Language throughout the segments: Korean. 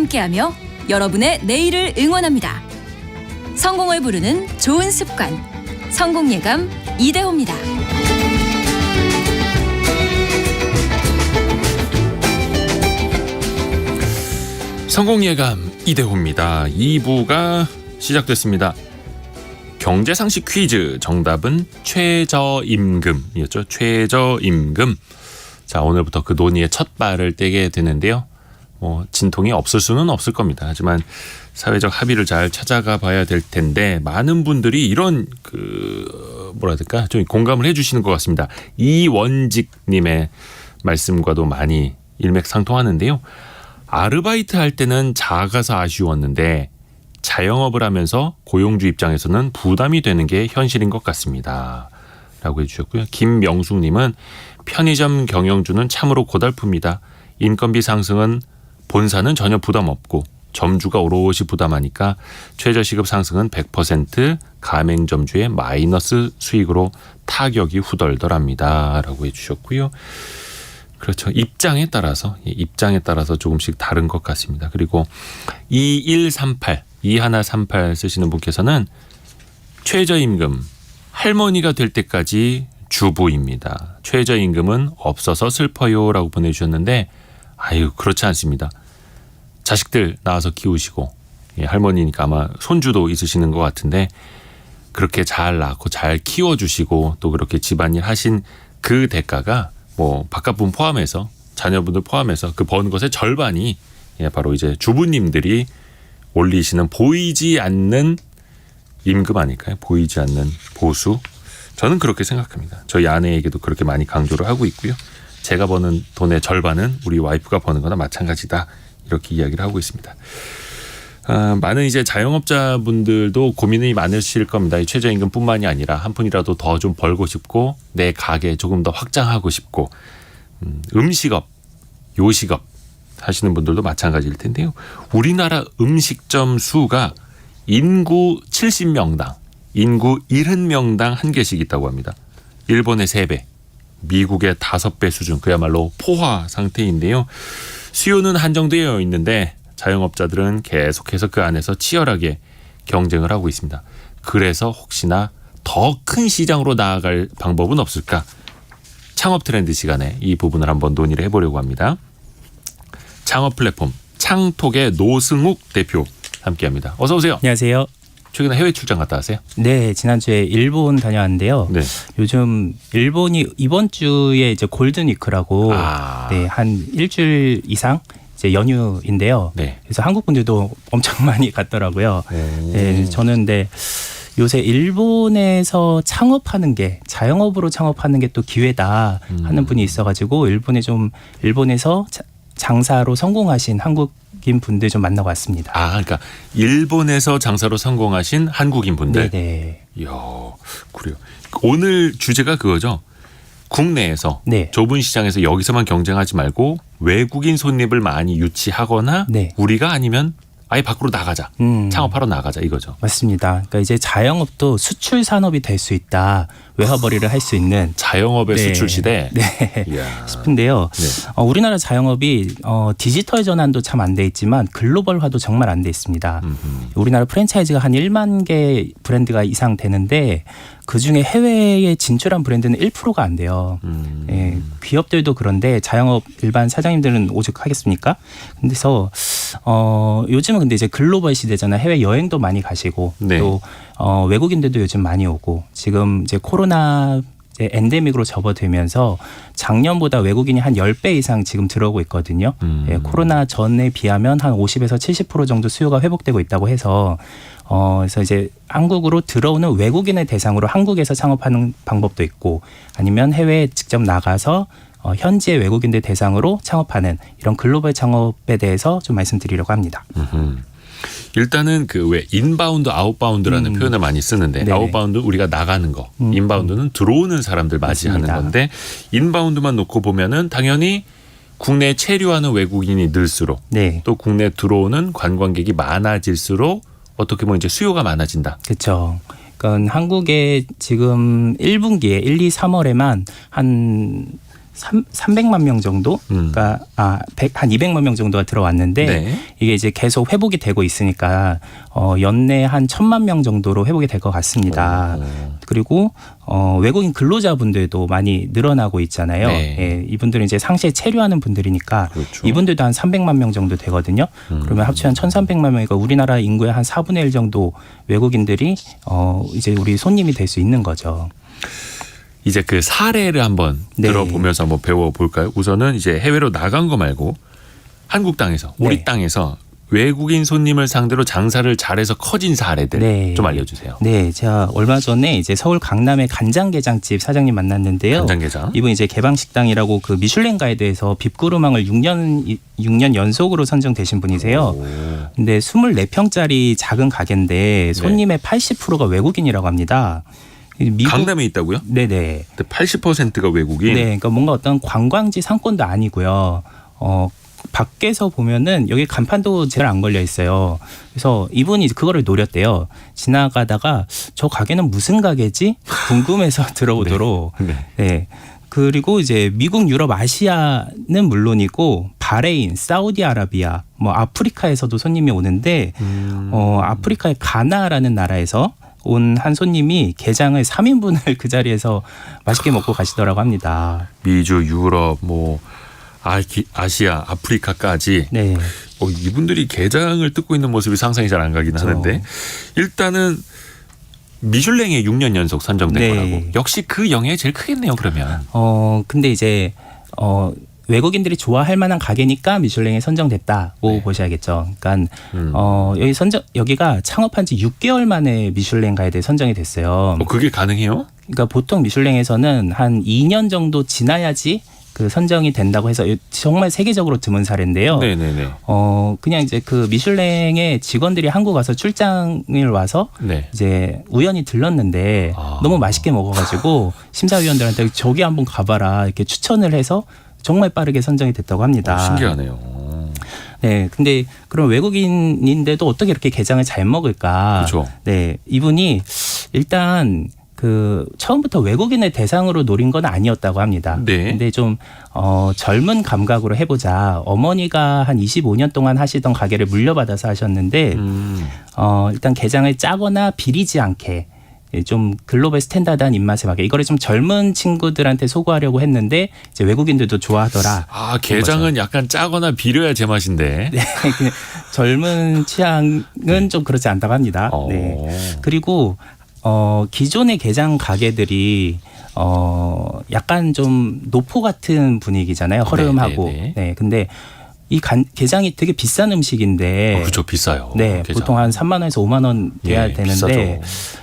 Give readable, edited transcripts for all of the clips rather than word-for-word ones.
함께하며 여러분의 내일을 응원합니다. 성공을 부르는 좋은 습관, 성공예감 이대호입니다. 성공예감 이대호입니다. 2부가 시작됐습니다. 경제상식 퀴즈 정답은 최저임금이었죠. 최저임금. 자, 오늘부터 그 논의의 첫 발을 떼게 되는데요. 진통이 없을 수는 없을 겁니다. 하지만 사회적 합의를 잘 찾아가 봐야 될 텐데 많은 분들이 이런 뭐라 해야 될까? 좀 공감을 해 주시는 것 같습니다. 이원직 님의 말씀과도 많이 일맥상통하는데요. 아르바이트 할 때는 작아서 아쉬웠는데 자영업을 하면서 고용주 입장에서는 부담이 되는 게 현실인 것 같습니다. 라고 해주셨고요. 김명숙님은 편의점 경영주는 참으로 고달픕니다. 인건비 상승은 본사는 전혀 부담 없고 점주가 오롯이 부담하니까 최저시급 상승은 100% 가맹점주의 마이너스 수익으로 타격이 후덜덜합니다. 라고 해주셨고요. 그렇죠. 입장에 따라서 조금씩 다른 것 같습니다. 그리고 2138 쓰시는 분께서는 최저임금 할머니가 될 때까지 주부입니다. 최저임금은 없어서 슬퍼요라고 보내주셨는데 아유 그렇지 않습니다. 자식들 낳아서 키우시고 할머니니까 아마 손주도 있으시는 것 같은데 그렇게 잘 낳고 잘 키워주시고 또 그렇게 집안일 하신 그 대가가 바깥분 포함해서 자녀분들 포함해서 그 버는 것의 절반이 바로 이제 주부님들이 올리시는 보이지 않는 임금 아닐까요? 보이지 않는 보수. 저는 그렇게 생각합니다. 저희 아내에게도 그렇게 많이 강조를 하고 있고요. 제가 버는 돈의 절반은 우리 와이프가 버는 거나 마찬가지다. 이렇게 이야기를 하고 있습니다. 많은 이제 자영업자분들도 고민이 많으실 겁니다. 이 최저임금뿐만이 아니라 한 푼이라도 더 좀 벌고 싶고 내 가게 조금 더 확장하고 싶고 음식업, 요식업 하시는 분들도 마찬가지일 텐데요. 우리나라 음식점 수가 인구 70명당, 인구 70명당 한 개씩 있다고 합니다. 일본의 3배, 미국의 5배 수준, 그야말로 포화 상태인데요. 수요는 한정되어 있는데 자영업자들은 계속해서 그 안에서 치열하게 경쟁을 하고 있습니다. 그래서 혹시나 더 큰 시장으로 나아갈 방법은 없을까? 창업 트렌드 시간에 이 부분을 한번 논의를 해보려고 합니다. 창업 플랫폼 창톡의 노승욱 대표 함께합니다. 어서 오세요. 안녕하세요. 최근에 해외 출장 갔다 왔어요? 네, 지난주에 일본 다녀왔는데요. 네. 요즘 일본이 이번 주에 이제 골든위크라고 한 일주일 이상 이제 연휴인데요. 네. 그래서 한국 분들도 엄청 많이 갔더라고요. 네, 저는 근데 요새 일본에서 창업하는 게 자영업으로 창업하는 게 또 기회다 하는 분이 있어가지고 일본에서 장사로 성공하신 한국인 분들 좀 만나고 왔습니다. 그러니까 일본에서 장사로 성공하신 한국인 분들. 네. 이야, 그래요. 오늘 주제가 그거죠. 국내에서 좁은 시장에서 여기서만 경쟁하지 말고 외국인 손님을 많이 유치하거나 우리가 아니면 아예 밖으로 나가자. 창업하러 나가자 이거죠. 맞습니다. 그러니까 이제 자영업도 수출 산업이 될 수 있다. 외화벌이를 할 수 있는 자영업의 수출 시대. 싶은데요. 우리나라 자영업이 디지털 전환도 참 안 돼 있지만 글로벌화도 정말 안 돼 있습니다. 우리나라 프랜차이즈가 한 1만 개 브랜드가 이상 되는데 그중에 해외에 진출한 브랜드는 1%가 안 돼요. 기업들도 그런데 자영업 일반 사장님들은 오죽하겠습니까? 그래서 요즘은 근데 이제 글로벌 시대잖아요. 해외 여행도 많이 가시고 또 외국인들도 요즘 많이 오고 지금 이제 코로나 엔데믹으로 접어들면서 작년보다 외국인이 한 10배 이상 지금 들어오고 있거든요. 코로나 전에 비하면 한 50에서 70% 정도 수요가 회복되고 있다고 해서 그래서 이제 한국으로 들어오는 외국인을 대상으로 한국에서 창업하는 방법도 있고 아니면 해외에 직접 나가서 현지의 외국인들 대상으로 창업하는 이런 글로벌 창업에 대해서 좀 말씀드리려고 합니다. 일단은 왜 인바운드, 아웃바운드라는 표현을 많이 쓰는데 아웃바운드 우리가 나가는 거, 인바운드는 들어오는 사람들 맞이하는 건데 인바운드만 놓고 보면은 당연히 국내에 체류하는 외국인이 늘수록 또 국내에 들어오는 관광객이 많아질수록 어떻게 보면 이제 수요가 많아진다. 그렇죠. 그러니까 한국에 지금 1분기에 1, 2, 3월에만 한 300만 명 정도, 그러니까 한 200만 명 정도가 들어왔는데 네. 이게 이제 계속 회복이 되고 있으니까 연내 한 1,000만 명 정도로 회복이 될 것 같습니다. 그리고 외국인 근로자분들도 많이 늘어나고 있잖아요. 네. 예, 이분들은 이제 상시에 체류하는 분들이니까 그렇죠. 이분들도 한 300만 명 정도 되거든요. 그러면 합치면 1,300만 명이니까 우리나라 인구의 한 4분의 1 정도 외국인들이 이제 우리 손님이 될 수 있는 거죠. 이제 그 사례를 한번 네. 들어보면서 한번 배워볼까요? 우선은 이제 해외로 나간 거 말고 한국 땅에서 우리 네. 땅에서 외국인 손님을 상대로 장사를 잘해서 커진 사례들 네. 좀 알려주세요. 네, 제가 얼마 전에 이제 서울 강남의 간장게장집 사장님 만났는데요. 간장게장. 이분 이제 개방식당이라고 그 미슐랭 가이드에서 빕구르망을 6년 연속으로 선정되신 분이세요. 오. 근데 24평짜리 작은 가게인데 손님의 80%가 외국인이라고 합니다. 미국, 강남에 있다고요? 네네. 근데 80%가 외국인. 네, 그러니까 뭔가 어떤 관광지 상권도 아니고요. 밖에서 보면은 여기 간판도 제일 안 걸려 있어요. 그래서 이분이 그거를 노렸대요. 지나가다가 저 가게는 무슨 가게지? 궁금해서 들어오도록. 네. 네. 그리고 이제 미국, 유럽, 아시아는 물론이고 바레인, 사우디아라비아, 뭐 아프리카에서도 손님이 오는데 아프리카의 가나라는 나라에서 온 한 손님이 게장을 3인분을 그 자리에서 맛있게 먹고 가시더라고 합니다. 미주, 유럽, 뭐 아시아, 아프리카까지. 네. 이분들이 게장을 뜯고 있는 모습이 상상이 잘 안 가긴 하는데 일단은 미슐랭에 6년 연속 선정된 네. 거라고. 역시 그 영향이 제일 크겠네요. 그러면. 근데 이제 외국인들이 좋아할 만한 가게니까 미슐랭에 선정됐다고 네. 보셔야겠죠. 그러니까 여기가 창업한 지 6개월 만에 미슐랭 가이드에 선정이 됐어요. 그게 가능해요? 그러니까 보통 미슐랭에서는 한 2년 정도 지나야지 그 선정이 된다고 해서 정말 세계적으로 드문 사례인데요. 네네네. 그냥 이제 그 미슐랭의 직원들이 한국 와서 출장을 와서 네. 이제 우연히 들렀는데 너무 맛있게 먹어가지고 심사위원들한테 저기 한번 가봐라 이렇게 추천을 해서 정말 빠르게 선정이 됐다고 합니다. 신기하네요. 네, 근데 그럼 외국인인데도 어떻게 이렇게 게장을 잘 먹을까? 그렇죠. 네, 이분이 일단 그 처음부터 외국인을 대상으로 노린 건 아니었다고 합니다. 네. 근데 좀 젊은 감각으로 해보자. 어머니가 한 25년 동안 하시던 가게를 물려받아서 하셨는데 일단 게장을 짜거나 비리지 않게 좀 글로벌 스탠다드한 입맛에 맞게 이거를 좀 젊은 친구들한테 소구하려고 했는데 이제 외국인들도 좋아하더라. 게장은 약간 짜거나 비려야 제맛인데. 네, 젊은 취향은 좀 그렇지 않다고 합니다. 네. 그리고 기존의 게장 가게들이 약간 좀 노포 같은 분위기잖아요. 허름하고. 네. 근데 이 게장이 되게 비싼 음식인데. 그렇죠. 비싸요. 네. 게장. 보통 한 3만 원에서 5만 원 돼야 되는데. 비싸죠.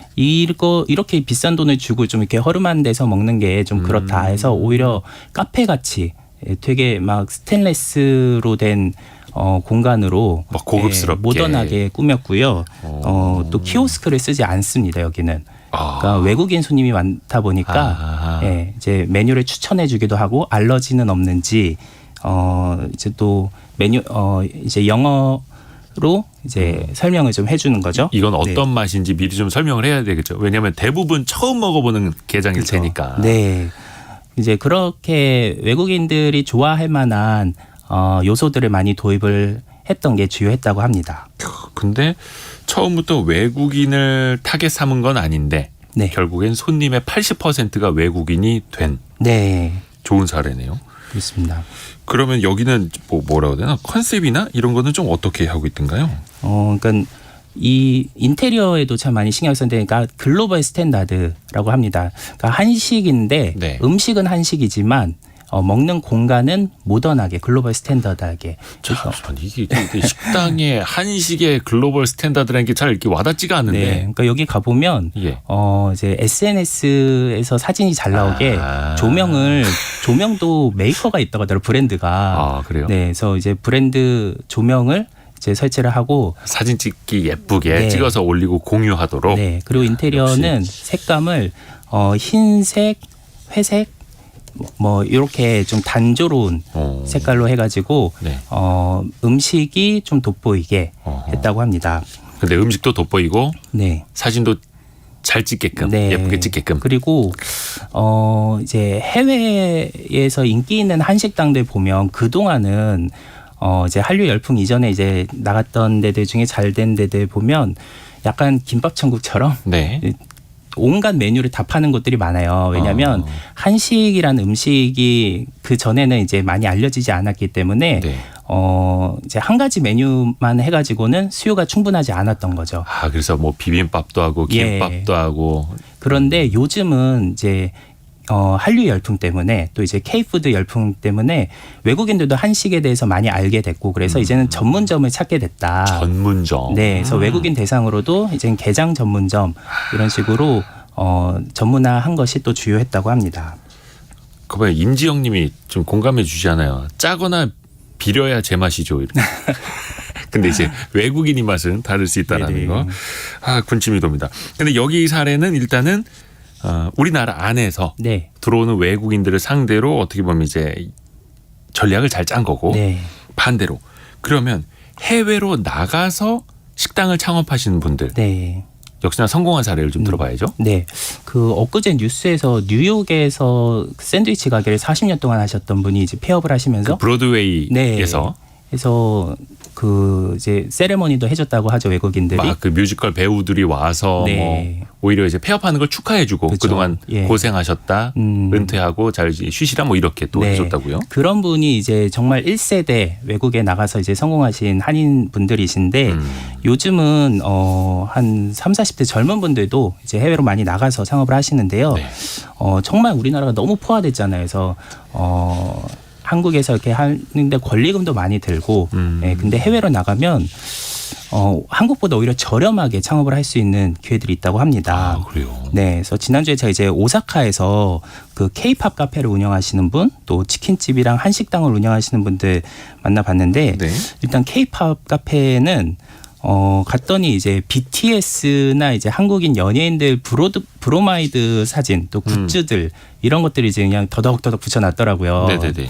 이렇게 비싼 돈을 주고 좀 이렇게 허름한 데서 먹는 게 좀 그렇다 해서 오히려 카페 같이 되게 막 스테인레스로 된 공간으로 막 고급스럽게 모던하게 꾸몄고요. 또 키오스크를 쓰지 않습니다. 여기는. 그러니까 외국인 손님이 많다 보니까 이제 메뉴를 추천해주기도 하고 알러지는 없는지 이제 또 메뉴 이제 영어로 이제 설명을 좀 해주는 거죠. 이건 어떤 맛인지 미리 좀 설명을 해야 되겠죠. 왜냐하면 대부분 처음 먹어보는 게장일 그렇죠. 테니까. 네. 이제 그렇게 외국인들이 좋아할 만한 요소들을 많이 도입을 했던 게 주요했다고 합니다. 근데 처음부터 외국인을 타겟 삼은 건 아닌데 네. 결국엔 손님의 80%가 외국인이 된 네. 좋은 사례네요. 그렇습니다. 그러면 여기는 뭐라고 해야 되나? 컨셉이나 이런 거는 좀 어떻게 하고 있던가요? 그러니까 이 인테리어에도 참 많이 신경 썼는데, 그러니까 글로벌 스탠다드라고 합니다. 그러니까 한식인데 네. 음식은 한식이지만 먹는 공간은 모던하게 글로벌 스탠다드하게. 잠시만 이게 식당의 한식의 글로벌 스탠다드라는 게 잘 이렇게 와닿지가 않는데. 네, 그러니까 여기 가 보면 예. 이제 SNS에서 사진이 잘 나오게 조명도 메이커가 있다고 하더라고요. 브랜드가. 그래요? 네, 그래서 이제 브랜드 조명을 이제 설치를 하고 사진 찍기 예쁘게 네. 찍어서 올리고 공유하도록. 네, 그리고 인테리어는 색감을 흰색, 회색 뭐 이렇게 좀 단조로운 색깔로 해가지고 네. 음식이 좀 돋보이게 했다고 합니다. 근데 음식도 돋보이고 네, 사진도 잘 찍게끔 네. 예쁘게 찍게끔. 그리고 이제 해외에서 인기 있는 한식당들 보면 그 동안은 이제 한류 열풍 이전에 이제 나갔던 데들 중에 잘 된 데들 보면 약간 김밥 천국처럼 네. 온갖 메뉴를 다 파는 곳들이 많아요. 왜냐하면 한식이라는 음식이 그 전에는 이제 많이 알려지지 않았기 때문에 네. 이제 한 가지 메뉴만 해가지고는 수요가 충분하지 않았던 거죠. 아 그래서 뭐 비빔밥도 하고 김밥도 하고. 그런데 요즘은 이제 한류 열풍 때문에 또 이제 K푸드 열풍 때문에 외국인들도 한식에 대해서 많이 알게 됐고 그래서 이제는 전문점을 찾게 됐다. 전문점. 네, 그래서 외국인 대상으로도 이제 게장 전문점 이런 식으로 전문화한 것이 또 주요했다고 합니다. 그 봐요. 임지영님이 좀 공감해 주시잖아요. 짜거나 비려야 제맛이죠. 이렇게. 근데 이제 외국인 입맛은 다를 수 있다는 네네. 거. 아 군침이 돕니다. 근데 여기 사례는 일단은 우리나라 안에서 네, 들어오는 외국인들을 상대로 어떻게 보면 이제 전략을 잘 짠 거고 네, 반대로 그러면 해외로 나가서 식당을 창업하시는 분들 네. 역시나 성공한 사례를 좀 들어봐야죠. 네, 그 엊그제 뉴스에서 뉴욕에서 샌드위치 가게를 40년 동안 하셨던 분이 이제 폐업을 하시면서 브로드웨이에서 그래서 그 이제 세레머니도 해줬다고 하죠 외국인들이. 막 그 뮤지컬 배우들이 와서 네. 뭐 오히려 이제 폐업하는 걸 축하해주고 그쵸. 그동안 예. 고생하셨다 은퇴하고 잘 쉬시라 뭐 이렇게 또 네. 해줬다고요. 그런 분이 이제 정말 1세대 외국에 나가서 이제 성공하신 한인 분들이신데 요즘은 한 3, 40대 젊은 분들도 이제 해외로 많이 나가서 창업을 하시는데요. 네. 정말 우리나라가 너무 포화됐잖아요. 그래서 한국에서 이렇게 하는데 권리금도 많이 들고, 예, 근데 해외로 나가면 한국보다 오히려 저렴하게 창업을 할 수 있는 기회들이 있다고 합니다. 아 그래요. 네, 그래서 지난주에 제가 이제 오사카에서 그 K-팝 카페를 운영하시는 분, 또 치킨집이랑 한식당을 운영하시는 분들 만나봤는데, 네. 일단 K-팝 카페는 갔더니 이제 BTS나 이제 한국인 연예인들 브로마이드 사진, 또 굿즈들 이런 것들이 이제 그냥 더덕더덕 붙여놨더라고요. 네네네.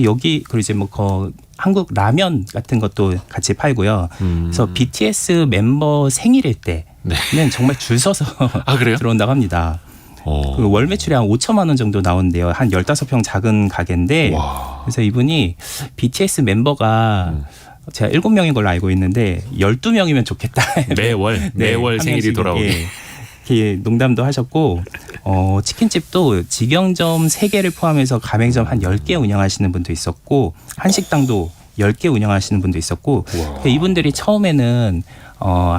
여기 그리고 이제 뭐 한국 라면 같은 것도 같이 팔고요. 그래서 BTS 멤버 생일일 때는 정말 줄 서서 아 그래요? 들어온다고 합니다. 그 월 매출이 한 5천만 원 정도 나온대요. 한 15평 작은 가게인데 와. 그래서 이분이 BTS 멤버가 제가 7명인 걸로 알고 있는데 12명이면 좋겠다. 매월 한 생일이 명씩, 돌아오게. 예, 이렇게 농담도 하셨고 치킨집도 직영점 3개를 포함해서 가맹점 한 10개 운영하시는 분도 있었고 한식당도 10개 운영하시는 분도 있었고 이분들이 처음에는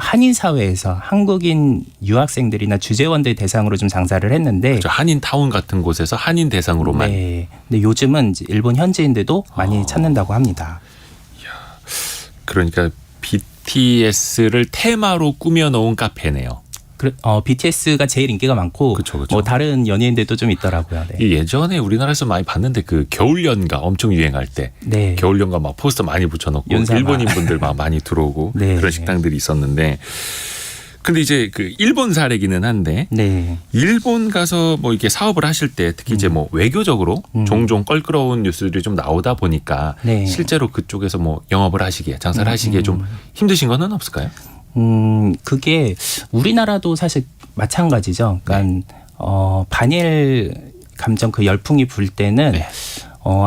한인 사회에서 한국인 유학생들이나 주재원들 대상으로 좀 장사를 했는데 그렇죠. 한인 타운 같은 곳에서 한인 대상으로만. 네. 근데 요즘은 이제 일본 현지인들도 많이 찾는다고 합니다. 그러니까 BTS를 테마로 꾸며놓은 카페네요. BTS가 제일 인기가 많고 그쵸, 그쵸. 뭐 다른 연예인들도 좀 있더라고요. 네. 예전에 우리나라에서 많이 봤는데 그 겨울연가 엄청 유행할 때 네. 겨울연가 막 포스터 많이 붙여놓고 윤사마. 일본인 분들 막 많이 들어오고 네. 그런 식당들이 있었는데 근데 이제 그 일본 사례기는 한데 네. 일본 가서 뭐 이렇게 사업을 하실 때 특히 이제 뭐 외교적으로 종종 껄끄러운 뉴스들이 좀 나오다 보니까 네. 실제로 그쪽에서 뭐 영업을 하시기에 장사를 하시기에 좀 힘드신 거는 없을까요? 그게 우리나라도 사실 마찬가지죠. 그러니까 반일 감정 그 열풍이 불 때는 네.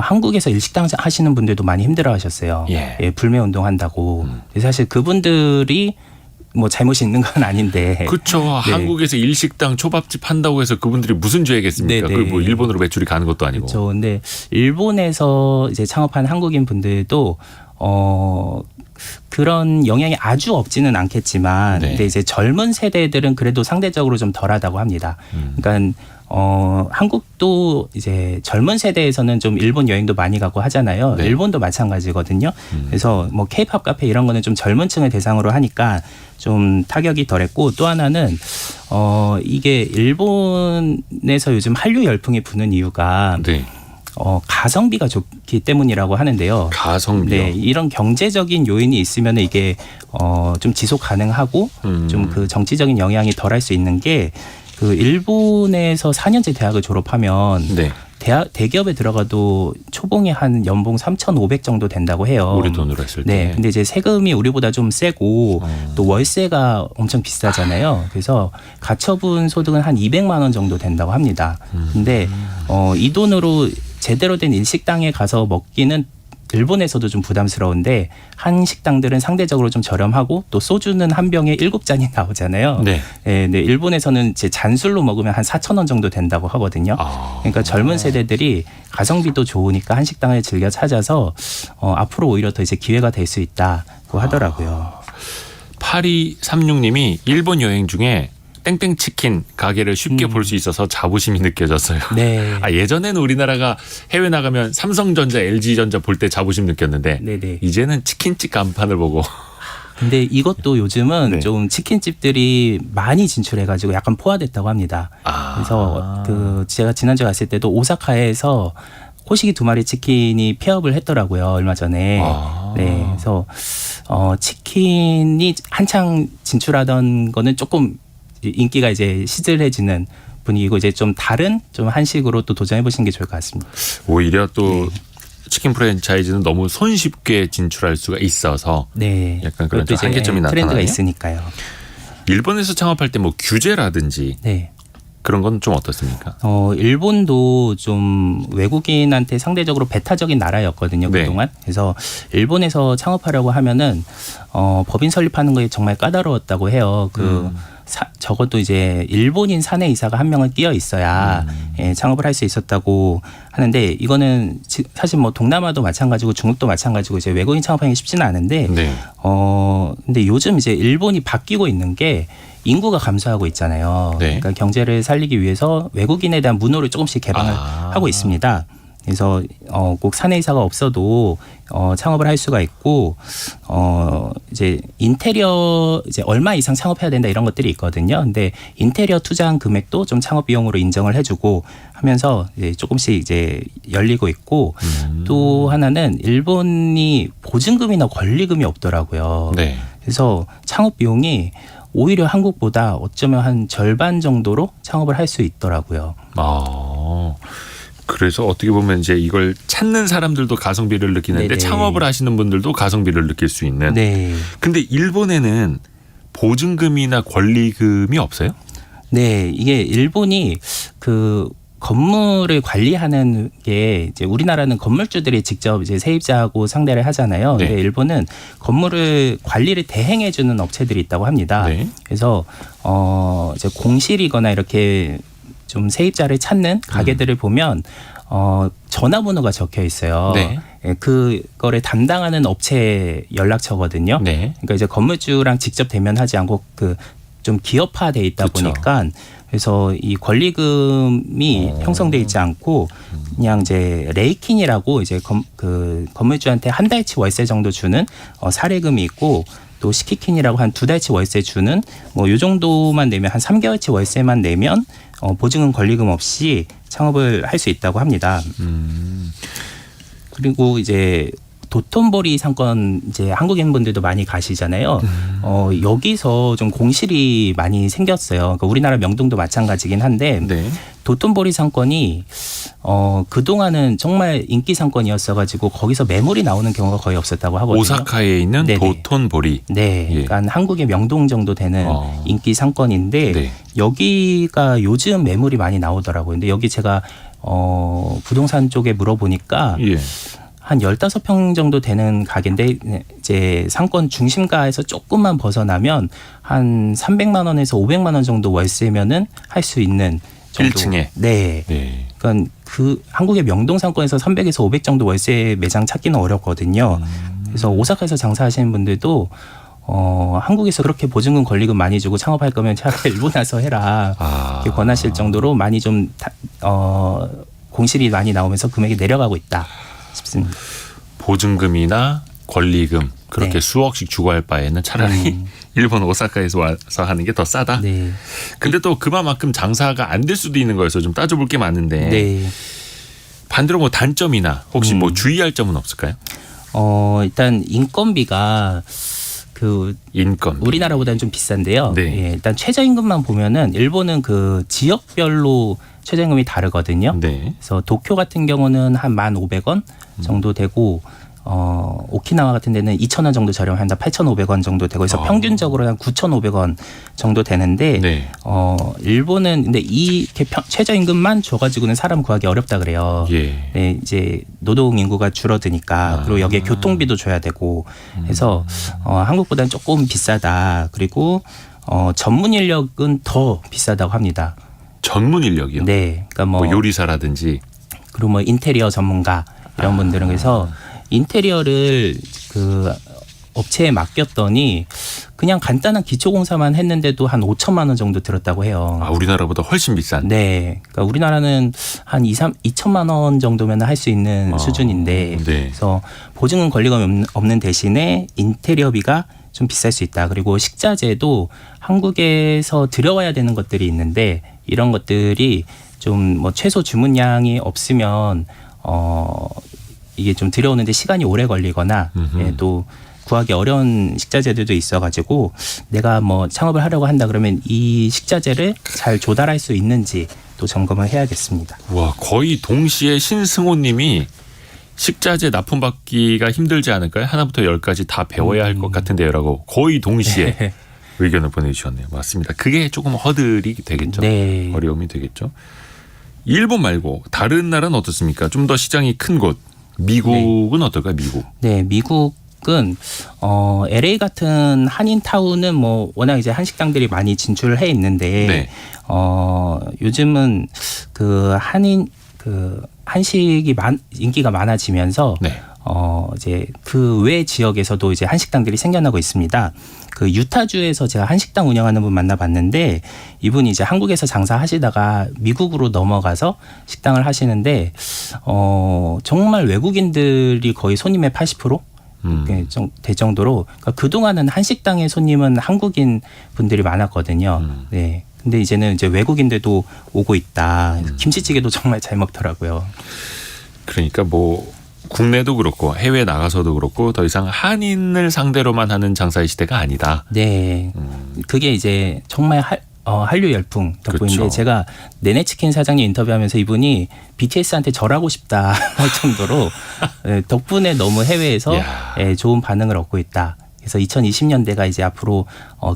한국에서 일식당 하시는 분들도 많이 힘들어하셨어요. 예. 불매 운동한다고. 사실 그분들이 뭐 잘못이 있는 건 아닌데. 그렇죠. 네. 한국에서 일식당 초밥집 한다고 해서 그분들이 무슨 죄겠습니까? 네네. 그 뭐 일본으로 매출이 가는 것도 아니고. 그렇죠. 근데 일본에서 이제 창업한 한국인 분들도 그런 영향이 아주 없지는 않겠지만, 네. 근데 이제 젊은 세대들은 그래도 상대적으로 좀 덜하다고 합니다. 그러니까 한국도 이제 젊은 세대에서는 좀 일본 여행도 많이 가고 하잖아요. 네. 일본도 마찬가지거든요. 그래서 뭐 K-팝 카페 이런 거는 좀 젊은 층을 대상으로 하니까 좀 타격이 덜했고 또 하나는 이게 일본에서 요즘 한류 열풍이 부는 이유가 네. 가성비가 좋기 때문이라고 하는데요. 가성비요. 네, 이런 경제적인 요인이 있으면 이게 좀 지속 가능하고 좀 그 정치적인 영향이 덜할 수 있는 게 그 일본에서 4년제 대학을 졸업하면 네. 대기업에 들어가도 초봉이 한 연봉 3,500 정도 된다고 해요. 우리 돈으로 했을 때. 네. 근데 이제 세금이 우리보다 좀 세고 또 월세가 엄청 비싸잖아요. 그래서 가처분 소득은 한 200만 원 정도 된다고 합니다. 근데 이 돈으로 제대로 된 일식당에 가서 먹기는 일본에서도 좀 부담스러운데 한식당들은 상대적으로 좀 저렴하고 또 소주는 한 병에 7잔이 나오잖아요. 네. 네, 네, 일본에서는 이제 잔술로 먹으면 한 4,000원 정도 된다고 하거든요. 그러니까 젊은 세대들이 가성비도 좋으니까 한식당을 즐겨 찾아서 앞으로 오히려 더 이제 기회가 될 수 있다고 하더라고요. 8236님이 일본 여행 중에 땡땡치킨 가게를 쉽게 볼 수 있어서 자부심이 느껴졌어요. 네. 예전에는 우리나라가 해외 나가면 삼성전자, LG전자 볼 때 자부심 느꼈는데 네네. 이제는 치킨집 간판을 보고 근데 이것도 요즘은 네. 좀 치킨집들이 많이 진출해가지고 약간 포화됐다고 합니다. 그래서 제가 지난주에 갔을 때도 오사카에서 호식이 2마리 치킨이 폐업을 했더라고요. 얼마 전에. 네. 그래서 치킨이 한창 진출하던 거는 조금 인기가 이제 시들해지는 분위기고 이제 좀 다른 좀 한식으로 또 도전해 보시는 게 좋을 것 같습니다. 오히려 또 치킨 프랜차이즈는 너무 손쉽게 진출할 수가 있어서 네. 약간 그런 좀 그것도 이제 한계점이 트렌드가 나타나네요. 있으니까요. 일본에서 창업할 때 뭐 규제라든지 네. 그런 건 좀 어떻습니까? 일본도 좀 외국인한테 상대적으로 배타적인 나라였거든요, 네. 그동안. 그래서 일본에서 창업하려고 하면은 법인 설립하는 거에 정말 까다로웠다고 해요. 적어도 이제 일본인 사내 이사가 한 명은 끼어 있어야 예, 창업을 할 수 있었다고 하는데 이거는 사실 뭐 동남아도 마찬가지고 중국도 마찬가지고 이제 외국인 창업하기 쉽지는 않은데 네. 근데 요즘 이제 일본이 바뀌고 있는 게 인구가 감소하고 있잖아요. 네. 그러니까 경제를 살리기 위해서 외국인에 대한 문호를 조금씩 개방을 하고 있습니다. 그래서 꼭 사내이사가 없어도 창업을 할 수가 있고 이제 인테리어 이제 얼마 이상 창업해야 된다 이런 것들이 있거든요. 근데 인테리어 투자한 금액도 좀 창업 비용으로 인정을 해주고 하면서 이제 조금씩 이제 열리고 있고 또 하나는 일본이 보증금이나 권리금이 없더라고요. 네. 그래서 창업 비용이 오히려 한국보다 어쩌면 한 절반 정도로 창업을 할 수 있더라고요. 그래서 어떻게 보면 이제 이걸 찾는 사람들도 가성비를 느끼는데 네네. 창업을 하시는 분들도 가성비를 느낄 수 있는. 네. 근데 일본에는 보증금이나 권리금이 없어요? 네, 이게 일본이 그 건물을 관리하는 게 이제 우리나라는 건물주들이 직접 이제 세입자하고 상대를 하잖아요. 네. 근데 일본은 건물을 관리를 대행해 주는 업체들이 있다고 합니다. 네. 그래서 이제 공실이거나 이렇게 좀 세입자를 찾는 가게들을 보면 전화번호가 적혀 있어요. 네. 예, 그거를 담당하는 업체 연락처거든요. 네. 그러니까 이제 건물주랑 직접 대면하지 않고 그 좀 기업화돼 있다 그쵸. 보니까 그래서 이 권리금이 형성돼 있지 않고 그냥 이제 레이킨이라고 이제 그 건물주한테 한 달치 월세 정도 주는 사례금이 있고 또 시키킨이라고 한 2달치 월세 주는 뭐 요 정도만 내면 한 3개월치 월세만 내면 보증금 권리금 없이 창업을 할 수 있다고 합니다. 그리고 이제 도톤보리 상권 이제 한국인분들도 많이 가시잖아요. 여기서 좀 공실이 많이 생겼어요. 그러니까 우리나라 명동도 마찬가지긴 한데 네. 도톤보리 상권이 그동안은 정말 인기 상권이었어가지고 거기서 매물이 나오는 경우가 거의 없었다고 하거든요. 오사카에 있는 네네. 도톤보리. 네, 예. 그러니까 한국의 명동 정도 되는 인기 상권인데 네. 여기가 요즘 매물이 많이 나오더라고요. 근데 여기 제가 부동산 쪽에 물어보니까 예. 한 15평 정도 되는 가게인데 이제 상권 중심가에서 조금만 벗어나면 한 300만 원에서 500만 원 정도 월세면은 할 수 있는 정도. 1층에. 네. 네. 그러니까 그 한국의 명동 상권에서 300에서 500 정도 월세 매장 찾기는 어렵거든요. 그래서 오사카에서 장사하시는 분들도 한국에서 그렇게 보증금 권리금 많이 주고 창업할 거면 차라리 일본 와서 해라 이렇게 권하실 정도로 많이 좀 공실이 많이 나오면서 금액이 내려가고 있다 싶습니다. 보증금이나 권리금 그렇게 네. 수억씩 주고 할 바에는 차라리 일본 오사카에서 와서 하는 게 더 싸다. 네. 근데 또 그만큼 장사가 안 될 수도 있는 거여서 좀 따져볼 게 많은데 네. 반대로 뭐 단점이나 혹시 뭐 주의할 점은 없을까요? 일단 인건비가 그 인건 우리나라보다는 좀 비싼데요. 네. 예, 일단 최저임금만 보면은 일본은 그 지역별로 최저임금이 다르거든요. 네. 그래서 도쿄 같은 경우는 한 1,500원 정도 되고 오키나와 같은 데는 2,000원 정도 저렴한다 8,500원 정도 되고 해서 평균적으로 한 9,500원 정도 되는데 네. 일본은 근데 이 최저임금만 줘가지고는 사람 구하기 어렵다 그래요. 예. 네, 이제 노동 인구가 줄어드니까 그리고 여기에 교통비도 줘야 되고 해서 한국보다는 조금 비싸다. 그리고 전문 인력은 더 비싸다고 합니다. 전문 인력이요? 네, 그러니까 뭐 요리사라든지 그리고 뭐 인테리어 전문가 이런 분들은 그래서 인테리어를 그 업체에 맡겼더니 그냥 간단한 기초공사만 했는데도 한 5천만 원 정도 들었다고 해요. 아, 우리나라보다 훨씬 비싼. 네, 그러니까 우리나라는 한 2천만 원 정도면 할 수 있는 수준인데, 네. 그래서 보증은 권리가 없는 대신에 인테리어비가 좀 비쌀 수 있다. 그리고 식자재도 한국에서 들여와야 되는 것들이 있는데 이런 것들이 좀 뭐 최소 주문량이 없으면 이게 좀 들여오는데 시간이 오래 걸리거나 예, 또 구하기 어려운 식자재들도 있어가지고 내가 뭐 창업을 하려고 한다 그러면 이 식자재를 잘 조달할 수 있는지 또 점검을 해야겠습니다. 와, 거의 동시에 신승호님이 식자재 납품받기가 힘들지 않을까요? 하나부터 열까지 다 배워야 할 것 같은데요라고 거의 동시에 의견을 보내주셨네요. 맞습니다. 그게 조금 허들이 되겠죠. 네. 어려움이 되겠죠. 일본 말고 다른 나라는 어떻습니까? 좀 더 시장이 큰 곳. 미국은 어떨까요? 미국. 네, 미국은 LA 같은 한인타운은 뭐 워낙 이제 한식당들이 많이 진출을 해 있는데 네. 요즘은 그 한식이 인기가 많아지면서 네. 이제 그 외 지역에서도 이제 한식당들이 생겨나고 있습니다. 그 유타주에서 제가 한식당 운영하는 분 만나봤는데 이분이 이제 한국에서 장사하시다가 미국으로 넘어가서 식당을 하시는데 정말 외국인들이 거의 손님의 80% 될 정도로 그러니까 그동안은 한식당의 손님은 한국인 분들이 많았거든요. 네. 근데 이제는 이제 외국인들도 오고 있다. 김치찌개도 정말 잘 먹더라고요. 그러니까 뭐 국내도 그렇고 해외 나가서도 그렇고 더 이상 한인을 상대로만 하는 장사의 시대가 아니다. 네. 그게 이제 정말 한류 열풍 덕분인데 그렇죠. 제가 네네치킨 사장님 인터뷰하면서 이분이 BTS한테 절하고 싶다 할 정도로 덕분에 너무 해외에서 좋은 반응을 얻고 있다. 그래서 2020년대가 이제 앞으로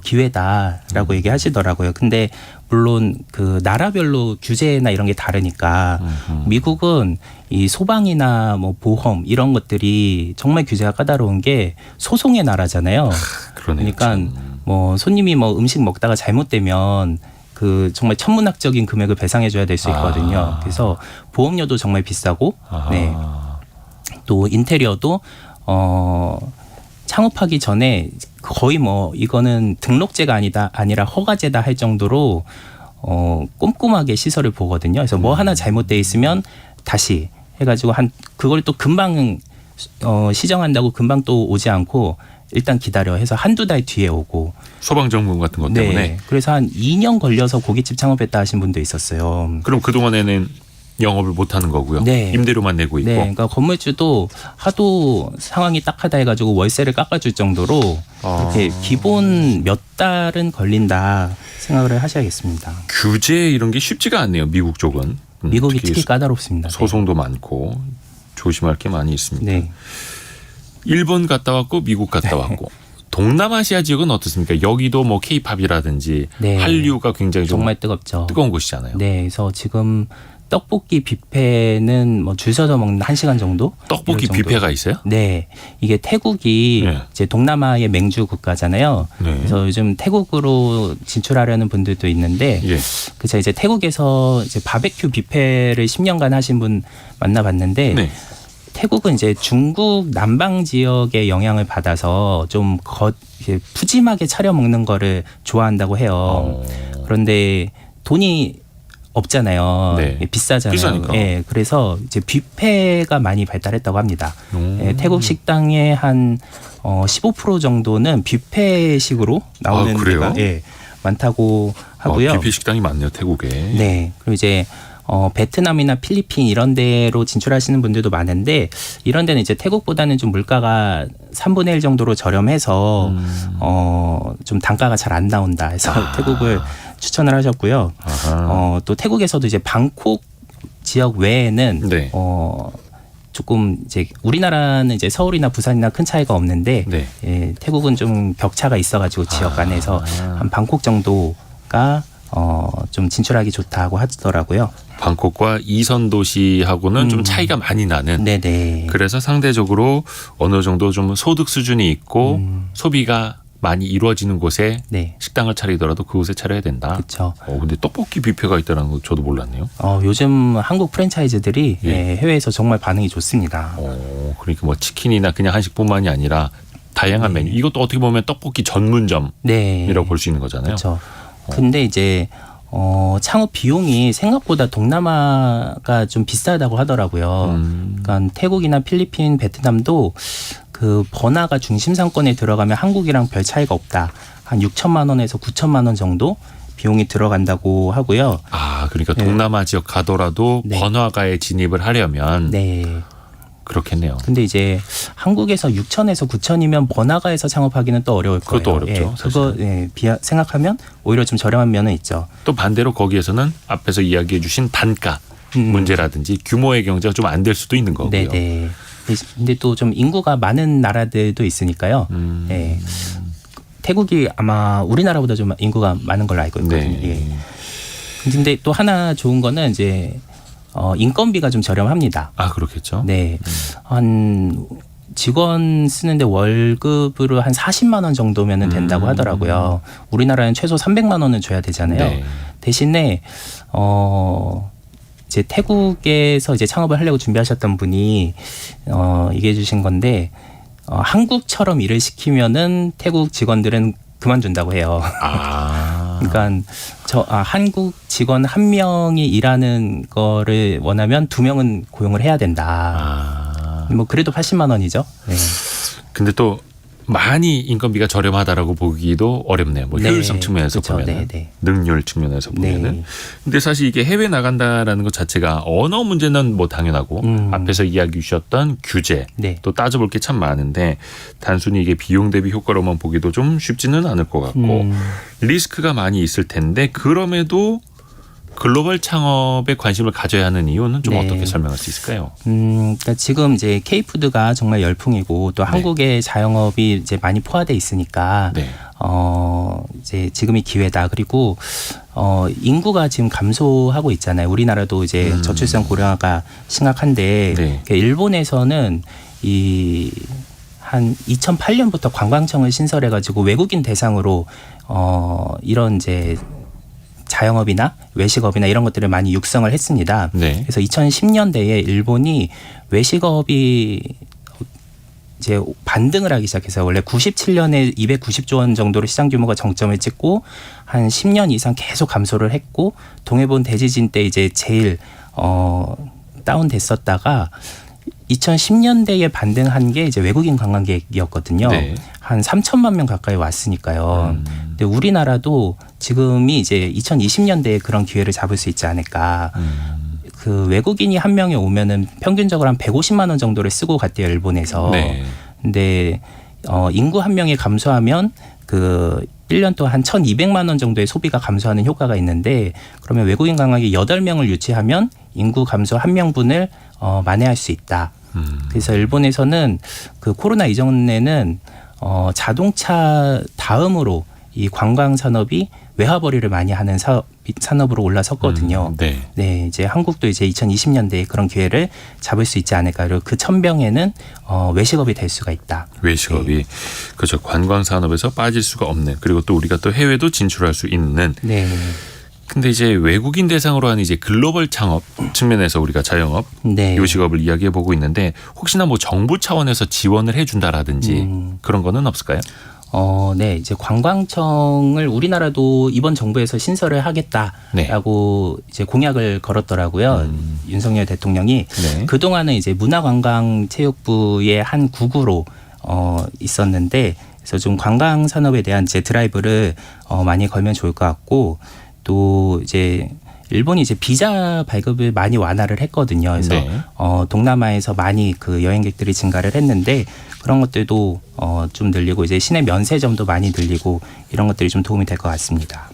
기회다라고 얘기하시더라고요. 근데 물론 그 나라별로 규제나 이런 게 다르니까 미국은 이 소방이나 뭐 보험 이런 것들이 정말 규제가 까다로운 게 소송의 나라잖아요. 그러네요. 그러니까 뭐 손님이 뭐 음식 먹다가 잘못되면 그 정말 천문학적인 금액을 배상해줘야 될 수 있거든요. 그래서 보험료도 정말 비싸고, 네. 또 인테리어도 창업하기 전에 거의 뭐 이거는 등록제가 아니라 허가제다 할 정도로 꼼꼼하게 시설을 보거든요. 그래서 뭐 하나 잘못돼 있으면 다시 해가지고 그걸 또 금방 시정한다고 금방 또 오지 않고 일단 기다려 해서 한두 달 뒤에 오고. 소방정문 같은 것 때문에. 네. 그래서 한 2년 걸려서 고깃집 창업했다 하신 분도 있었어요. 그럼 그동안에는 영업을 못 하는 거고요. 네. 임대료만 내고 있고. 네. 그러니까 건물주도 하도 상황이 딱하다 해가지고 월세를 깎아줄 정도로 이렇게 기본 몇 달은 걸린다 생각을 하셔야겠습니다. 규제 이런 게 쉽지가 않네요. 미국 쪽은. 미국이 특히 까다롭습니다. 소송도 많고 조심할 게 많이 있습니다. 네. 일본 갔다 왔고 미국 갔다 왔고. 동남아시아 지역은 어떻습니까? 여기도 뭐 K-팝이라든지 네. 한류가 굉장히 좀 정말 뜨겁죠. 뜨거운 곳이잖아요. 네. 그래서 지금 떡볶이 뷔페는 뭐 줄 서서 먹는 1시간 정도? 떡볶이 이런 정도. 뷔페가 있어요? 네. 이게 태국이 네. 이제 동남아의 맹주 국가잖아요. 네. 그래서 요즘 태국으로 진출하려는 분들도 있는데 예. 그래서 이제 태국에서 이제 바베큐 뷔페를 10년간 하신 분 만나봤는데 네. 태국은 이제 중국 남방 지역의 영향을 받아서 좀 이렇게 푸짐하게 차려 먹는 거를 좋아한다고 해요. 그런데 돈이 없잖아요. 네. 비싸잖아요. 비싸니까. 예, 그래서 이제 뷔페가 많이 발달했다고 합니다. 예, 태국 식당의 한 15% 정도는 뷔페식으로 나오는 그래요? 데가 많다고 하고요. 뷔페 식당이 많네요, 태국에. 네. 그리고 이제 베트남이나 필리핀 이런 데로 진출하시는 분들도 많은데 이런 데는 이제 태국보다는 좀 물가가 3분의 1 정도로 저렴해서 좀 단가가 잘 안 나온다 해서 태국을 추천을 하셨고요. 또 태국에서도 이제 방콕 지역 외에는 네. 조금 이제 우리나라는 이제 서울이나 부산이나 큰 차이가 없는데 네. 예, 태국은 좀 격차가 있어가지고 지역 안에서 한 방콕 정도가 좀 진출하기 좋다고 하더라고요. 방콕과 이선 도시하고는 좀 차이가 많이 나는. 네네. 그래서 상대적으로 어느 정도 좀 소득 수준이 있고 소비가 많이 이루어지는 곳에 네. 식당을 차리더라도 그곳에 차려야 된다. 그렇죠. 근데 떡볶이 뷔페가 있다는 거 저도 몰랐네요. 요즘 한국 프랜차이즈들이 예. 예, 해외에서 정말 반응이 좋습니다. 그러니까 뭐 치킨이나 그냥 한식뿐만이 아니라 다양한 메뉴. 이것도 어떻게 보면 떡볶이 전문점이라고 네. 볼 수 있는 거잖아요. 그렇죠. 근데 이제 창업 비용이 생각보다 동남아가 좀 비싸다고 하더라고요. 그러니까 태국이나 필리핀, 베트남도 그 번화가 중심 상권에 들어가면 한국이랑 별 차이가 없다. 한 6천만 원에서 9천만 원 정도 비용이 들어간다고 하고요. 그러니까 동남아 지역 가더라도 네. 번화가에 진입을 하려면 네. 그렇겠네요. 근데 이제 한국에서 6천에서 9천이면 번화가에서 창업하기는 또 어려울 거예요. 그것도 어렵죠, 예, 그거 생각하면 오히려 좀 저렴한 면은 있죠. 또 반대로 거기에서는 앞에서 이야기해 주신 단가 문제라든지 규모의 경제가 좀 안 될 수도 있는 거고요. 네네. 근데 또 좀 인구가 많은 나라들도 있으니까요. 예. 태국이 아마 우리나라보다 좀 인구가 많은 걸로 알고 있거든요. 네. 예. 근데 또 하나 좋은 거는 이제 인건비가 좀 저렴합니다. 그렇겠죠. 네. 한 직원 쓰는데 월급으로 한 40만 원 정도면 된다고 하더라고요. 우리나라는 최소 300만 원은 줘야 되잖아요. 네. 대신에 이제 태국에서 이제 창업을 하려고 준비하셨던 분이 얘기해 주신 건데 한국처럼 일을 시키면은 태국 직원들은 그만둔다고 해요. 그러니까 한국 직원 한 명이 일하는 거를 원하면 2명은 고용을 해야 된다. 뭐 그래도 80만 원이죠. 네. 근데 또 많이 인건비가 저렴하다라고 보기도 어렵네요. 뭐 효율성 측면에서 그렇죠. 보면은, 네. 능률 측면에서 보면은. 네. 근데 사실 이게 해외 나간다라는 것 자체가 언어 문제는 뭐 당연하고 앞에서 이야기 주셨던 규제 네. 또 따져볼 게 참 많은데 단순히 이게 비용 대비 효과로만 보기도 좀 쉽지는 않을 것 같고 리스크가 많이 있을 텐데 그럼에도 글로벌 창업에 관심을 가져야 하는 이유는 좀 네. 어떻게 설명할 수 있을까요? 그러니까 지금 이제 K푸드가 정말 열풍이고 또 한국의 자영업이 이제 많이 포화돼 있으니까 네. 이제 지금이 기회다. 그리고 인구가 지금 감소하고 있잖아요. 우리나라도 이제 저출산 고령화가 심각한데 네. 그러니까 일본에서는 한 2008년부터 관광청을 신설해가지고 외국인 대상으로 이런 이제 자영업이나 외식업이나 이런 것들을 많이 육성을 했습니다. 네. 그래서 2010년대에 일본이 외식업이 이제 반등을 하기 시작해서 원래 97년에 290조 원 정도로 시장 규모가 정점을 찍고 한 10년 이상 계속 감소를 했고 동해본 대지진 때 이제 제일 다운됐었다가 2010년대에 반등한 게 이제 외국인 관광객이었거든요. 네. 한 3천만 명 가까이 왔으니까요. 근데 우리나라도 지금이 이제 2020년대에 그런 기회를 잡을 수 있지 않을까. 그 외국인이 한 명이 오면은 평균적으로 한 150만 원 정도를 쓰고 갔대요, 일본에서. 네. 근데 인구 한 명이 감소하면 그 1년 동안 한 1,200만 원 정도의 소비가 감소하는 효과가 있는데 그러면 외국인 관광객 8명을 유치하면 인구 감소 한 명분을 만회할 수 있다. 그래서 일본에서는 그 코로나 이전에는 자동차 다음으로 이 관광 산업이 외화벌이를 많이 하는 산업으로 올라섰거든요. 네. 네, 이제 한국도 이제 2020년대에 그런 기회를 잡을 수 있지 않을까. 그리고 그 천병에는 외식업이 될 수가 있다. 외식업이 네. 그렇죠. 관광 산업에서 빠질 수가 없는 그리고 또 우리가 또 해외도 진출할 수 있는. 네. 근데 이제 외국인 대상으로 하는 이제 글로벌 창업 측면에서 우리가 자영업, 네. 요식업을 이야기해 보고 있는데 혹시나 뭐 정부 차원에서 지원을 해준다라든지 그런 거는 없을까요? 네, 이제 관광청을 우리나라도 이번 정부에서 신설을 하겠다라고 이제 공약을 걸었더라고요. 윤석열 대통령이. 네. 그동안은 이제 문화관광체육부의 한 국으로 있었는데 그래서 좀 관광 산업에 대한 이제 드라이브를 많이 걸면 좋을 것 같고 또 이제 일본이 이제 비자 발급을 많이 완화를 했거든요. 그래서 네. 동남아에서 많이 그 여행객들이 증가를 했는데 그런 것들도 좀 늘리고 이제 시내 면세점도 많이 늘리고 이런 것들이 좀 도움이 될 것 같습니다.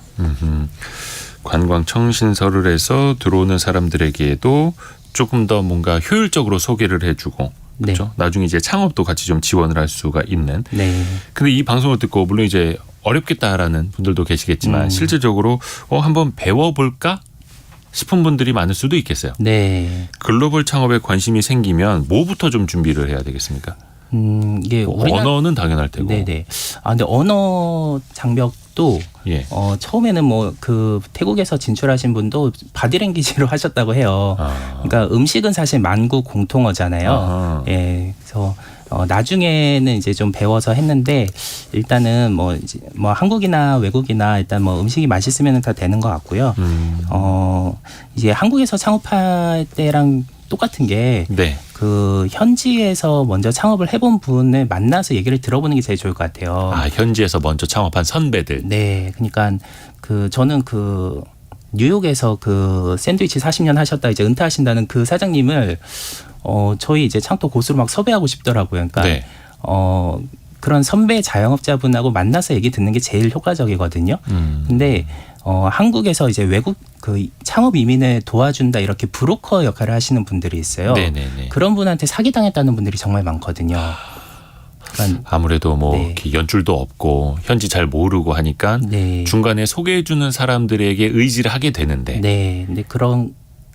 관광청 신설을 해서 들어오는 사람들에게도 조금 더 뭔가 효율적으로 소개를 해주고 그렇죠. 네. 나중에 이제 창업도 같이 좀 지원을 할 수가 있는. 네. 근데 이 방송을 듣고 물론 이제 어렵겠다라는 분들도 계시겠지만 실질적으로 한번 배워볼까 싶은 분들이 많을 수도 있겠어요. 네. 글로벌 창업에 관심이 생기면 뭐부터 좀 준비를 해야 되겠습니까? 이게 언어는 당연할 테고. 네네. 근데 언어 장벽도 예. 처음에는 뭐 그 태국에서 진출하신 분도 바디랭귀지로 하셨다고 해요. 그러니까 음식은 사실 만국 공통어잖아요. 아하. 예. 그래서 나중에는 이제 좀 배워서 했는데 일단은 뭐 한국이나 외국이나 일단 뭐 음식이 맛있으면 다 되는 것 같고요. 이제 한국에서 창업할 때랑 똑같은 게 네. 그 현지에서 먼저 창업을 해본 분을 만나서 얘기를 들어보는 게 제일 좋을 것 같아요. 현지에서 먼저 창업한 선배들. 네, 그러니까 저는 뉴욕에서 샌드위치 40년 하셨다 이제 은퇴하신다는 그 사장님을 저희 이제 창도 고수로 막 섭외하고 싶더라고요. 그러니까 네. 그런 선배 자영업자분하고 만나서 얘기 듣는 게 제일 효과적이거든요. 근데 한국에서 이제 외국 창업 이민을 도와준다 이렇게 브로커 역할을 하시는 분들이 있어요. 네네네. 그런 분한테 사기당했다는 분들이 정말 많거든요. 그러니까 아무래도 뭐 네. 이렇게 연줄도 없고 현지 잘 모르고 하니까 네. 중간에 소개해주는 사람들에게 의지를 하게 되는데. 네. 근데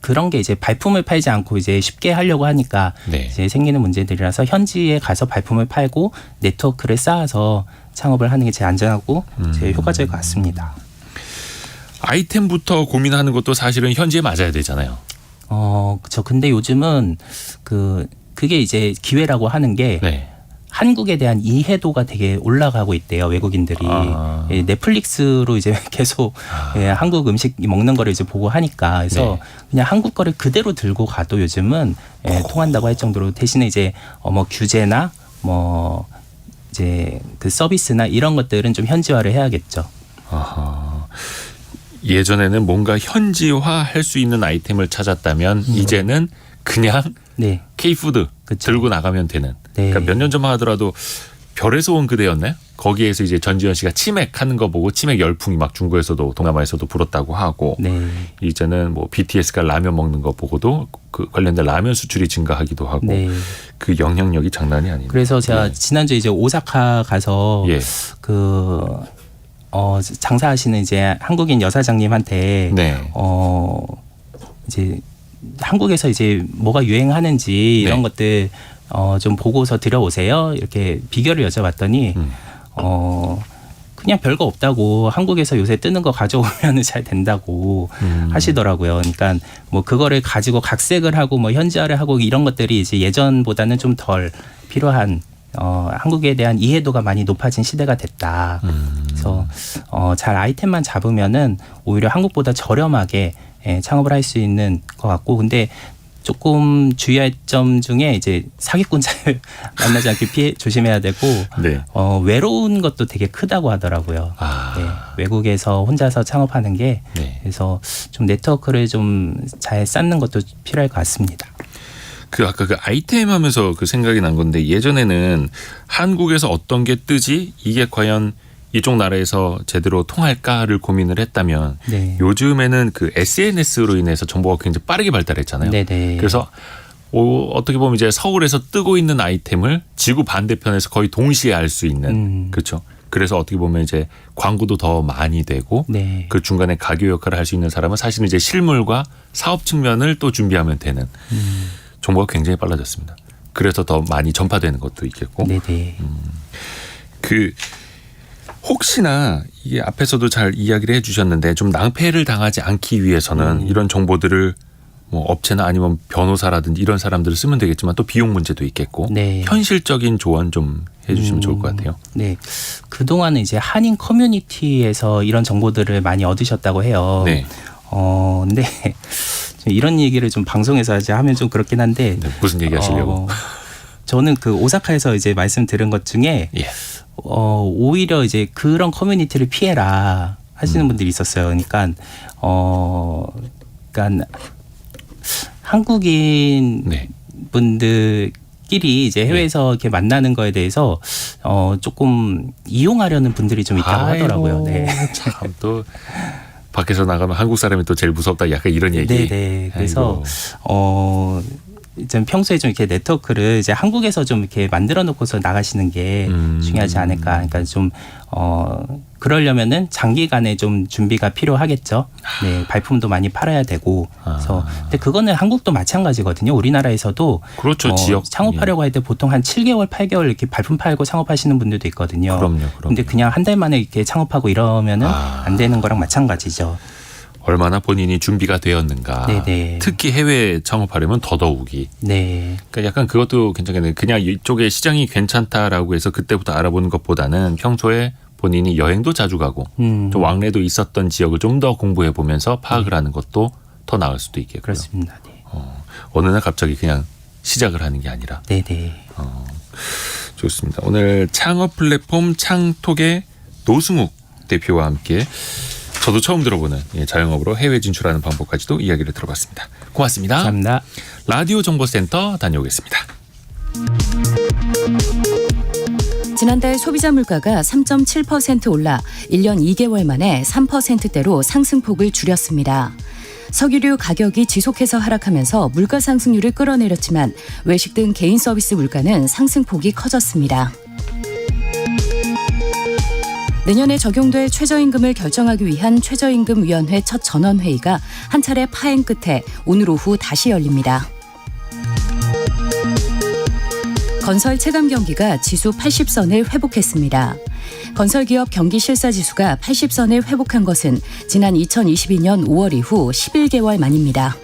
그런 게 이제 발품을 팔지 않고 이제 쉽게 하려고 하니까 네. 이제 생기는 문제들이라서 현지에 가서 발품을 팔고 네트워크를 쌓아서 창업을 하는 게 제일 안전하고 제일 효과적일 것 같습니다. 아이템부터 고민하는 것도 사실은 현지에 맞아야 되잖아요. 그렇죠. 근데 요즘은 그게 이제 기회라고 하는 게 네. 한국에 대한 이해도가 되게 올라가고 있대요. 외국인들이. 예, 넷플릭스로 이제 계속 예, 한국 음식 먹는 거를 이제 보고 하니까 그래서 그냥 한국 거를 그대로 들고 가도 요즘은 통한다고 할 정도로 대신에 이제 뭐 규제나 뭐 이제 그 서비스나 이런 것들은 좀 현지화를 해야겠죠. 아하. 예전에는 뭔가 현지화 할 수 있는 아이템을 찾았다면 이제는 그냥 네. K푸드 그쵸. 들고 나가면 되는. 네. 그러니까 몇 년 전만 하더라도 별에서 온 그대였나요? 거기에서 이제 전지현 씨가 치맥 하는 거 보고 치맥 열풍이 막 중국에서도 동남아에서도 불었다고 하고 네. 이제는 뭐 BTS가 라면 먹는 거 보고도 그 관련된 라면 수출이 증가하기도 하고 네. 그 영향력이 장난이 아니네요. 그래서 제가 지난주에 이제 오사카 가서 예. 장사하시는 이제 한국인 여사장님한테 네. 이제 한국에서 이제 뭐가 유행하는지 이런 네. 것들 좀 보고서 들여오세요. 이렇게 비결을 여쭤봤더니 그냥 별거 없다고 한국에서 요새 뜨는 거 가져오면 잘 된다고 하시더라고요. 그러니까 뭐 그거를 가지고 각색을 하고 뭐 현지화를 하고 이런 것들이 이제 예전보다는 좀 덜 필요한 한국에 대한 이해도가 많이 높아진 시대가 됐다. 그래서 잘 아이템만 잡으면은 오히려 한국보다 저렴하게 창업을 할 수 있는 것 같고, 근데 조금 주의할 점 중에 이제 사기꾼자를 만나지 않게 조심해야 되고, 네. 외로운 것도 되게 크다고 하더라고요. 네, 외국에서 혼자서 창업하는 게 네. 그래서 좀 네트워크를 좀 잘 쌓는 것도 필요할 것 같습니다. 아까 그 아이템 하면서 그 생각이 난 건데 예전에는 한국에서 어떤 게 뜨지 이게 과연 이쪽 나라에서 제대로 통할까를 고민을 했다면 네. 요즘에는 그 SNS로 인해서 정보가 굉장히 빠르게 발달했잖아요. 네네. 그래서 어떻게 보면 이제 서울에서 뜨고 있는 아이템을 지구 반대편에서 거의 동시에 알 수 있는 그렇죠. 그래서 어떻게 보면 이제 광고도 더 많이 되고 네. 그 중간에 가교 역할을 할 수 있는 사람은 사실은 이제 실물과 사업 측면을 또 준비하면 되는 정보가 굉장히 빨라졌습니다. 그래서 더 많이 전파되는 것도 있겠고. 네네. 혹시나 이게 앞에서도 잘 이야기를 해주셨는데 좀 낭패를 당하지 않기 위해서는 이런 정보들을 뭐 업체나 아니면 변호사라든지 이런 사람들을 쓰면 되겠지만 또 비용 문제도 있겠고 네. 현실적인 조언 좀 해주시면 좋을 것 같아요. 네. 그동안은 이제 한인 커뮤니티에서 이런 정보들을 많이 얻으셨다고 해요. 네. 근데 이런 얘기를 좀 방송에서 하면 좀 그렇긴 한데 네, 무슨 얘기 하시려고? 저는 그 오사카에서 이제 말씀 들은 것 중에 예. 오히려 이제 그런 커뮤니티를 피해라 하시는 분들이 있었어요. 그러니까 그러니까 한국인 네. 분들끼리 이제 해외에서 이렇게 만나는 거에 대해서 조금 이용하려는 분들이 좀 있다고 하더라고요. 네. 참 또 밖에서 나가면 한국 사람이 또 제일 무섭다. 약간 이런 얘기. 네. 그래서 이제 평소에 좀 이렇게 네트워크를 이제 한국에서 좀 이렇게 만들어 놓고서 나가시는 게 중요하지 않을까. 그러니까 좀 그러려면은 장기간에 좀 준비가 필요하겠죠. 네, 발품도 많이 팔아야 되고. 그래서 근데 그거는 한국도 마찬가지거든요. 우리나라에서도 그렇죠. 지역 창업하려고 할 때 보통 한 7개월, 8개월 이렇게 발품 팔고 창업하시는 분들도 있거든요. 그럼요. 근데 그냥 한 달 만에 이렇게 창업하고 이러면은 안 되는 거랑 마찬가지죠. 얼마나 본인이 준비가 되었는가. 네네. 특히 해외 창업하려면 더더욱이. 네. 그러니까 약간 그것도 괜찮겠네요. 그냥 이쪽에 시장이 괜찮다라고 해서 그때부터 알아보는 것보다는 평소에 본인이 여행도 자주 가고 좀 왕래도 있었던 지역을 좀 더 공부해 보면서 파악을 하는 것도 더 나을 수도 있겠고요. 그렇습니다. 네. 어느 날 갑자기 그냥 시작을 하는 게 아니라. 네네. 좋습니다. 오늘 창업 플랫폼 창톡의 노승욱 대표와 함께 저도 처음 들어보는 자영업으로 해외 진출하는 방법까지도 이야기를 들어봤습니다. 고맙습니다. 감사합니다. 라디오 정보센터 다녀오겠습니다. 지난달 소비자 물가가 3.7% 올라 1년 2개월 만에 3%대로 상승폭을 줄였습니다. 석유류 가격이 지속해서 하락하면서 물가 상승률을 끌어내렸지만 외식 등 개인 서비스 물가는 상승폭이 커졌습니다. 내년에 적용될 최저임금을 결정하기 위한 최저임금위원회 첫 전원회의가 한 차례 파행 끝에 오늘 오후 다시 열립니다. 건설 체감 경기가 지수 80선을 회복했습니다. 건설기업 경기실사지수가 80선을 회복한 것은 지난 2022년 5월 이후 11개월 만입니다.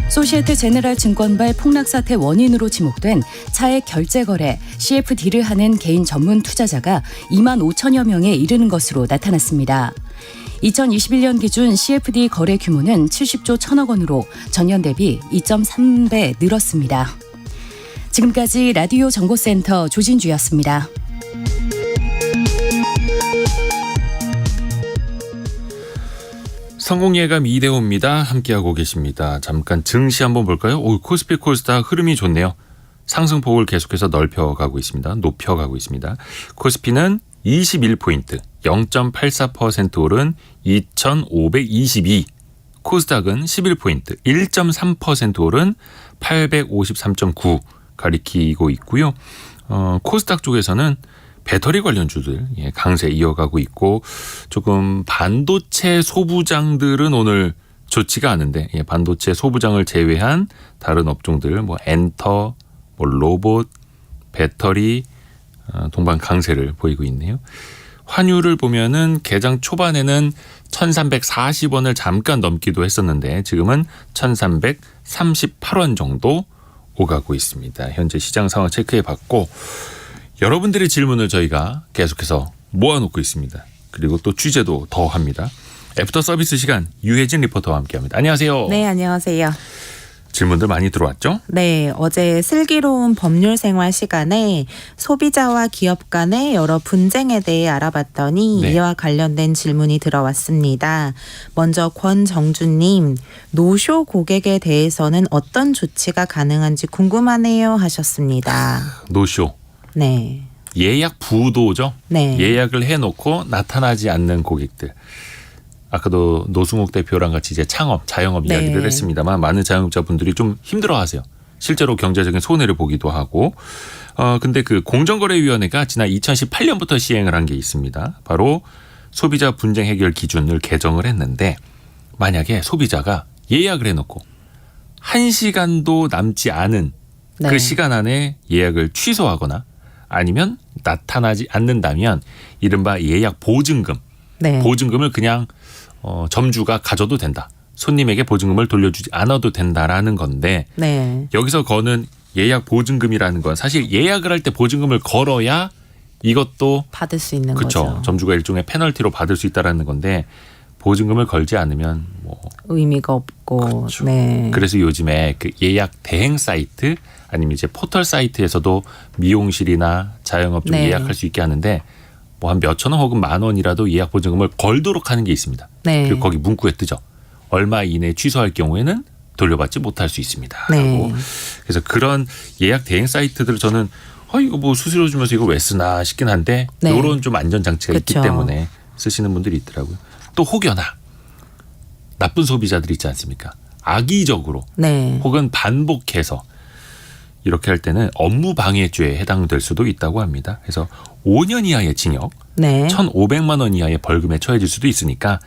소시에테 제네랄 증권발 폭락 사태 원인으로 지목된 차액 결제 거래 CFD를 하는 개인 전문 투자자가 2만 5천여 명에 이르는 것으로 나타났습니다. 2021년 기준 CFD 거래 규모는 70조 1천억 원으로 전년 대비 2.3배 늘었습니다. 지금까지 라디오 정보센터 조진주였습니다. 성공예감 이대호입니다. 함께하고 계십니다. 잠깐 증시 한번 볼까요? 코스피 코스닥 흐름이 좋네요. 상승폭을 계속해서 넓혀가고 있습니다. 높여가고 있습니다. 코스피는 21포인트 0.84% 오른 2,522. 코스닥은 11포인트 1.3% 오른 853.9 가리키고 있고요. 코스닥 쪽에서는 배터리 관련주들 강세 이어가고 있고 조금 반도체 소부장들은 오늘 좋지가 않은데 반도체 소부장을 제외한 다른 업종들 엔터, 로봇, 배터리 동반 강세를 보이고 있네요. 환율을 보면은 개장 초반에는 1,340원을 잠깐 넘기도 했었는데 지금은 1,338원 정도 오가고 있습니다. 현재 시장 상황 체크해 봤고 여러분들의 질문을 저희가 계속해서 모아놓고 있습니다. 그리고 또 취재도 더 합니다. 애프터 서비스 시간 유혜진 리포터와 함께합니다. 안녕하세요. 네, 안녕하세요. 질문들 많이 들어왔죠? 네, 어제 슬기로운 법률 생활 시간에 소비자와 기업 간의 여러 분쟁에 대해 알아봤더니 네. 이와 관련된 질문이 들어왔습니다. 먼저 권정주님, 노쇼 고객에 대해서는 어떤 조치가 가능한지 궁금하네요 하셨습니다. 노쇼. 네. 예약 부도죠. 네. 예약을 해놓고 나타나지 않는 고객들. 아까도 노승욱 대표랑 같이 이제 창업, 자영업 네. 이야기를 했습니다만 많은 자영업자분들이 좀 힘들어하세요. 실제로 경제적인 손해를 보기도 하고. 근데 그 공정거래위원회가 지난 2018년부터 시행을 한 게 있습니다. 바로 소비자 분쟁 해결 기준을 개정을 했는데 만약에 소비자가 예약을 해놓고 1시간도 남지 않은 그 네. 시간 안에 예약을 취소하거나 아니면 나타나지 않는다면 이른바 예약 보증금. 네. 보증금을 그냥 점주가 가져도 된다. 손님에게 보증금을 돌려주지 않아도 된다라는 건데 네. 여기서 거는 예약 보증금이라는 건 사실 예약을 할 때 보증금을 걸어야 이것도 받을 수 있는 그렇죠. 거죠. 점주가 일종의 페널티로 받을 수 있다라는 건데 보증금을 걸지 않으면 의미가 없고. 그렇죠. 네. 그래서 요즘에 그 예약 대행 사이트 아니면 이제 포털 사이트에서도 미용실이나 자영업 좀 네. 예약할 수 있게 하는데 뭐 한 몇천 원 혹은 만 원이라도 예약 보증금을 걸도록 하는 게 있습니다. 네. 그리고 거기 문구에 뜨죠. 얼마 이내에 취소할 경우에는 돌려받지 못할 수 있습니다. 네. 라고. 그래서 그런 예약 대행 사이트들을 저는 이거 뭐 수수료 주면서 이거 왜 쓰나 싶긴 한데 네. 이런 좀 안전장치가 있기 그쵸. 때문에 쓰시는 분들이 있더라고요. 또 혹여나 나쁜 소비자들 있지 않습니까? 악의적으로 네. 혹은 반복해서 이렇게 할 때는 업무방해죄에 해당될 수도 있다고 합니다. 그래서 5년 이하의 징역, 네. 1,500만 원 이하의 벌금에 처해질 수도 있으니까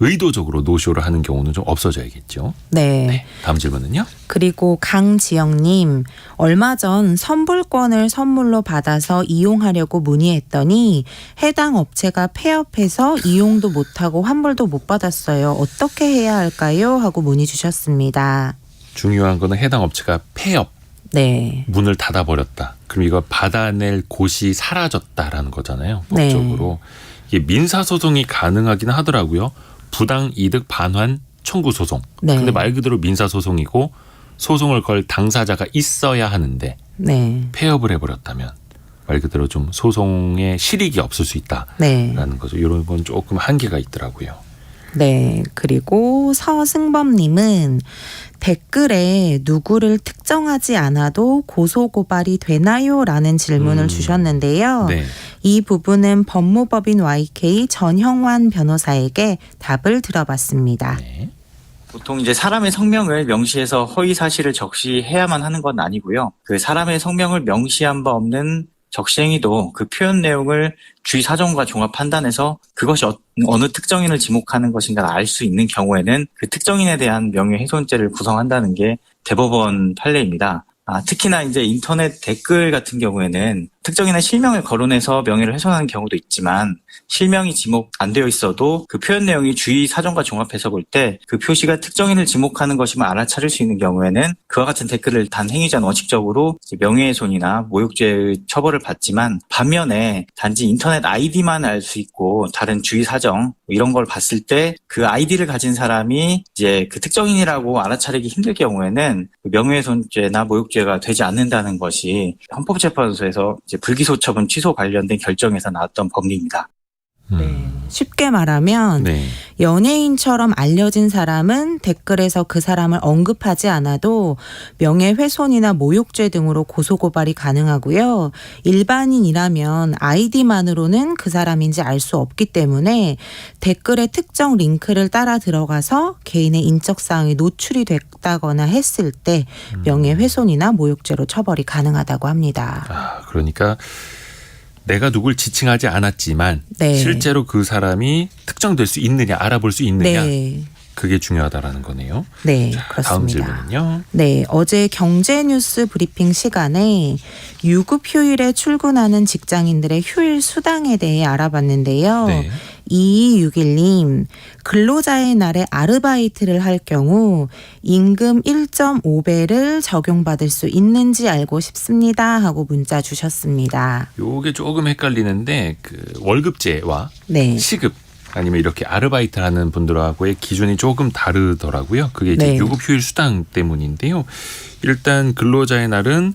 의도적으로 노쇼를 하는 경우는 좀 없어져야겠죠. 네. 네. 다음 질문은요. 그리고 강지영님, 얼마 전 선불권을 선물로 받아서 이용하려고 문의했더니 해당 업체가 폐업해서 이용도 못하고 환불도 못 받았어요. 어떻게 해야 할까요? 하고 문의 주셨습니다. 중요한 거는 해당 업체가 폐업, 네. 문을 닫아버렸다. 그럼 이거 받아낼 곳이 사라졌다라는 거잖아요. 네. 법적으로. 이게 민사소송이 가능하긴 하더라고요. 부당이득 반환 청구 소송. 네. 근데 말 그대로 민사소송이고 소송을 걸 당사자가 있어야 하는데 네. 폐업을 해버렸다면 말 그대로 좀 소송에 실익이 없을 수 있다라는 네. 거죠. 이런 건 조금 한계가 있더라고요. 네. 그리고 서승범님은 댓글에 누구를 특정하지 않아도 고소고발이 되나요? 라는 질문을 주셨는데요. 네. 이 부분은 법무법인 YK 전형환 변호사에게 답을 들어봤습니다. 네. 보통 이제 사람의 성명을 명시해서 허위 사실을 적시해야만 하는 건 아니고요. 그 사람의 성명을 명시한 바 없는 적시행위도 그 표현 내용을 주의 사정과 종합 판단해서 그것이 어느 특정인을 지목하는 것인가를 알 수 있는 경우에는 그 특정인에 대한 명예훼손죄를 구성한다는 게 대법원 판례입니다. 특히나 이제 인터넷 댓글 같은 경우에는 특정인의 실명을 거론해서 명예를 훼손하는 경우도 있지만 실명이 지목 안 되어 있어도 그 표현 내용이 주의 사정과 종합해서 볼 때 그 표시가 특정인을 지목하는 것임을 알아차릴 수 있는 경우에는 그와 같은 댓글을 단 행위자는 원칙적으로 명예훼손이나 모욕죄의 처벌을 받지만 반면에 단지 인터넷 아이디만 알 수 있고 다른 주의 사정 이런 걸 봤을 때 그 아이디를 가진 사람이 이제 그 특정인이라고 알아차리기 힘들 경우에는 그 명예훼손죄나 모욕죄가 되지 않는다는 것이 헌법재판소에서 이제 불기소 처분 취소 관련된 결정에서 나왔던 법리입니다. 네. 쉽게 말하면 네. 연예인처럼 알려진 사람은 댓글에서 그 사람을 언급하지 않아도 명예훼손이나 모욕죄 등으로 고소고발이 가능하고요. 일반인이라면 아이디만으로는 그 사람인지 알 수 없기 때문에 댓글의 특정 링크를 따라 들어가서 개인의 인적사항이 노출이 됐다거나 했을 때 명예훼손이나 모욕죄로 처벌이 가능하다고 합니다. 그러니까 내가 누굴 지칭하지 않았지만 네. 실제로 그 사람이 특정될 수 있느냐 알아볼 수 있느냐 네. 그게 중요하다라는 거네요. 네, 자, 그렇습니다. 다음 질문은요. 네, 어제 경제뉴스 브리핑 시간에 유급 휴일에 출근하는 직장인들의 휴일 수당에 대해 알아봤는데요. 네. 2261님, 근로자의 날에 아르바이트를 할 경우 임금 1.5배를 적용받을 수 있는지 알고 싶습니다 하고 문자 주셨습니다. 요게 조금 헷갈리는데 그 월급제와 네. 시급 아니면 이렇게 아르바이트 하는 분들하고의 기준이 조금 다르더라고요. 그게 이제 네. 유급 휴일 수당 때문인데요. 일단 근로자의 날은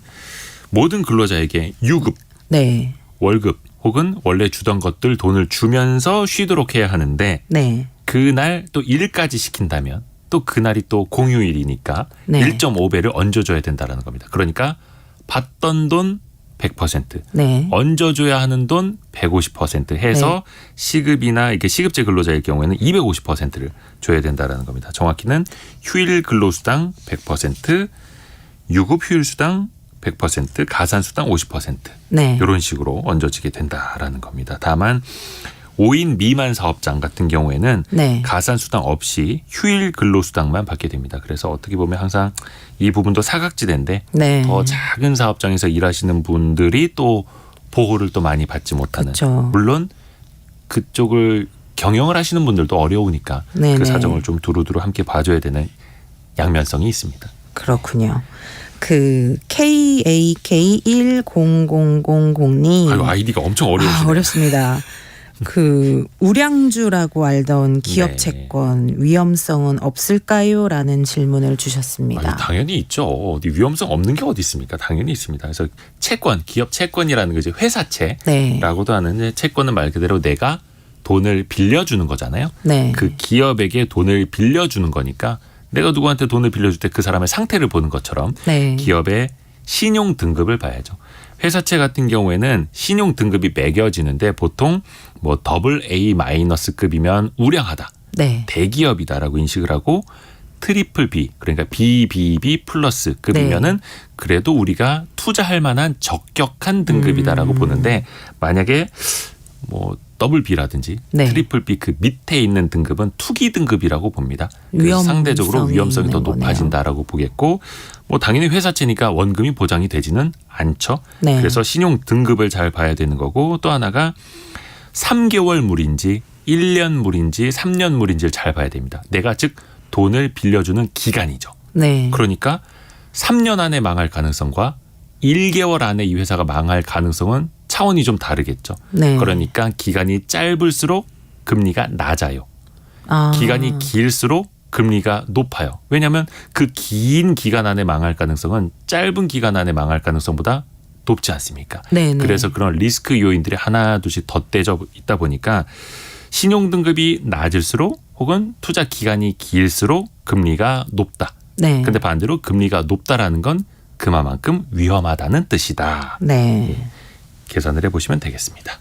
모든 근로자에게 유급, 네. 월급 혹은 원래 주던 것들 돈을 주면서 쉬도록 해야 하는데 네. 그날 또 일까지 시킨다면 또 그날이 또 공휴일이니까 네. 1.5배를 얹어줘야 된다는 겁니다. 그러니까 받던 돈 100%, 네. 얹어줘야 하는 돈 150% 해서 시급이나 이게 시급제 근로자일 경우에는 250%를 줘야 된다는 겁니다. 정확히는 휴일 근로수당 100%, 유급 휴일수당 100%, 가산수당 50% 네. 이런 식으로 얹어지게 된다라는 겁니다. 다만 5인 미만 사업장 같은 경우에는 네. 가산수당 없이 휴일 근로수당만 받게 됩니다. 그래서 어떻게 보면 항상 이 부분도 사각지대인데 네. 더 작은 사업장에서 일하시는 분들이 또 보호를 또 많이 받지 못하는. 그렇죠. 물론 그쪽을 경영을 하시는 분들도 어려우니까 네네. 그 사정을 좀 두루두루 함께 봐줘야 되는 양면성이 있습니다. 그렇군요. 그 KAK100000님. 아유, 아이디가 엄청 어려우시네요. 어렵습니다. 그 우량주라고 알던 기업 네. 채권 위험성은 없을까요? 라는 질문을 주셨습니다. 아니, 당연히 있죠. 어디 위험성 없는 게 어디 있습니까? 당연히 있습니다. 그래서 채권, 기업 채권이라는 거 이제 회사채라고도 네. 하는 채권은 말 그대로 내가 돈을 빌려주는 거잖아요. 네. 그 기업에게 돈을 빌려주는 거니까 내가 누구한테 돈을 빌려줄 때 그 사람의 상태를 보는 것처럼 네. 기업의 신용 등급을 봐야죠. 회사채 같은 경우에는 신용 등급이 매겨지는데 보통 뭐 AA-급이면 우량하다. 네. 대기업이다라고 인식을 하고 트리플 B 그러니까 BBB 플러스 급이면은 그래도 우리가 투자할 만한 적격한 등급이다라고 보는데 만약에 뭐 더블 B라든지 네. 트리플 B 그 밑에 있는 등급은 투기 등급이라고 봅니다. 그래서 위험성이 상대적으로 위험성이 더 있는 거네요. 높아진다라고 보겠고 뭐 당연히 회사채니까 원금이 보장이 되지는 않죠. 네. 그래서 신용 등급을 잘 봐야 되는 거고 또 하나가 3개월 물인지 1년 물인지 3년 물인지를 잘 봐야 됩니다. 내가 즉 돈을 빌려주는 기간이죠. 네. 그러니까 3년 안에 망할 가능성과 1개월 안에 이 회사가 망할 가능성은 차원이 좀 다르겠죠. 네. 그러니까 기간이 짧을수록 금리가 낮아요. 아. 기간이 길수록 금리가 높아요. 왜냐하면 그 긴 기간 안에 망할 가능성은 짧은 기간 안에 망할 가능성보다 높지 않습니까? 네네. 그래서 그런 리스크 요인들이 하나 둘씩 덧대져 있다 보니까 신용 등급이 낮을수록 혹은 투자 기간이 길수록 금리가 높다. 네. 근데 반대로 금리가 높다라는 건 그만큼 위험하다는 뜻이다. 네. 계산을 해보시면 되겠습니다.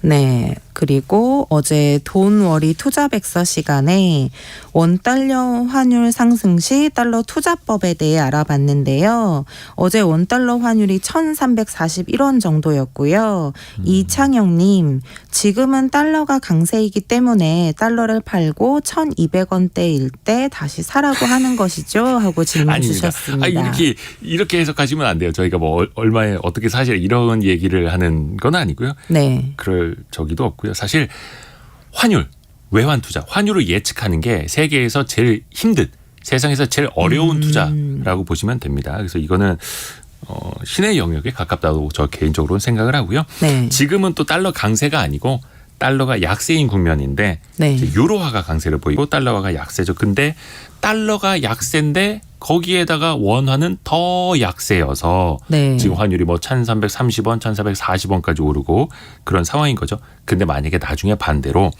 네. 그리고 어제 돈워리 투자백서 시간에 원달러 환율 상승 시 달러 투자법에 대해 알아봤는데요. 어제 원달러 환율이 1,341원 정도였고요. 이창영님, 지금은 달러가 강세이기 때문에 달러를 팔고 1,200원대일 때 다시 사라고 하는 것이죠? 하고 질문 아닙니다. 주셨습니다. 이렇게 해석하시면 안 돼요. 저희가 뭐 얼마에 어떻게 사실 이런 얘기를 하는 건 아니고요. 네. 그럴 저기도 없고요. 사실 환율, 외환 투자, 환율을 예측하는 게 세계에서 제일 힘든, 세상에서 제일 어려운 투자라고 보시면 됩니다. 그래서 이거는 신의 영역에 가깝다고 저 개인적으로는 생각을 하고요. 네. 지금은 또 달러 강세가 아니고 달러가 약세인 국면인데 네. 이제 유로화가 강세를 보이고 달러화가 약세죠. 근데 달러가 약세인데 거기에다가 원화는 더 약세여서 네. 지금 환율이 뭐 1,330원, 1,440원까지 오르고 그런 상황인 거죠. 근데 만약에 나중에 반대로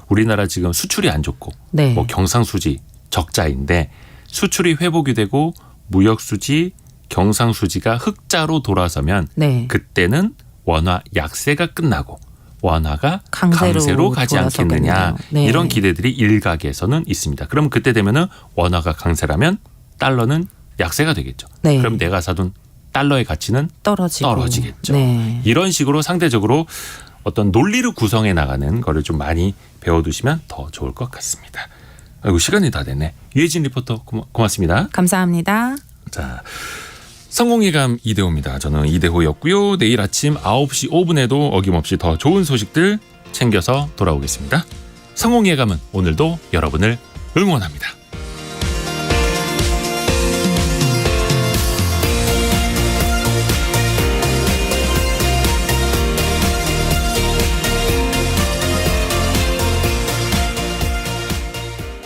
우리나라 지금 수출이 안 좋고 네. 뭐 경상수지 적자인데 수출이 회복이 되고 무역수지, 경상수지가 흑자로 돌아서면 네. 그때는 원화 약세가 끝나고 원화가 강세로 강세로 가지 않겠느냐 돌아서겠네요. 네. 이런 기대들이 일각에서는 있습니다. 그럼 그때 되면은 원화가 강세라면 달러는 약세가 되겠죠. 네. 그럼 내가 사둔 달러의 가치는 떨어지겠죠. 네. 이런 식으로 상대적으로 어떤 논리를 구성해 나가는 거를 좀 많이 배워두시면 더 좋을 것 같습니다. 아이고 시간이 다 됐네. 유혜진 리포터 고맙습니다. 감사합니다. 자, 성공예감 이대호입니다. 저는 이대호였고요. 내일 아침 9시 5분에도 어김없이 더 좋은 소식들 챙겨서 돌아오겠습니다. 성공예감은 오늘도 여러분을 응원합니다.